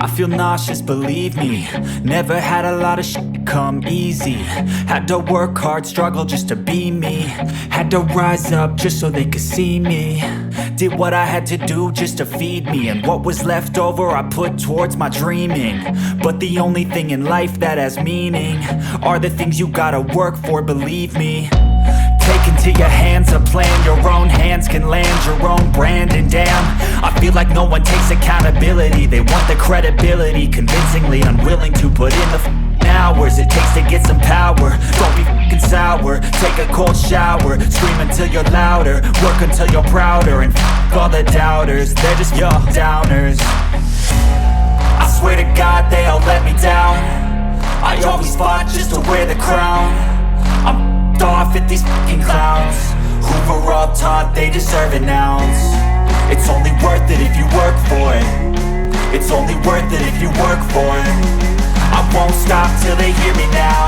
I feel nauseous, believe me. Never had a lot of shit come easy. Had to work hard, struggle just to be me. Had to rise up just so they could see me. Did what I had to do just to feed me, and what was left over I put towards my dreaming. But the only thing in life that has meaning are the things you gotta work for, believe me. Take into your hands a plan, your own hands can land your own brand. And damn, I feel like no one takes accountability. They want the credibility, convincingly unwilling to put in the hours it takes to get some power. Don't be f***ing sour, take a cold shower. Scream until you're louder, work until you're prouder. And f*** all the doubters, they're just your downers. I swear to God they all let me down. I always fought just to wear the crown. I'm off at these fucking clowns who were all taught they deserve an ounce. It's only worth it if you work for it. It's only worth it if you work for it. I won't stop till they hear me now.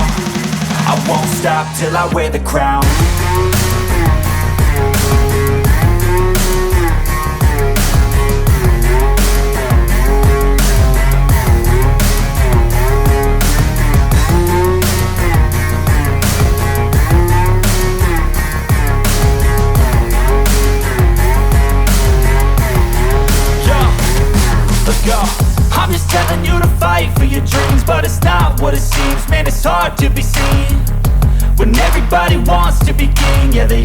I won't stop till I wear the crown. I'm just telling you to fight for your dreams, but it's not what it seems. Man, it's hard to be seen when everybody wants to be king. Yeah, they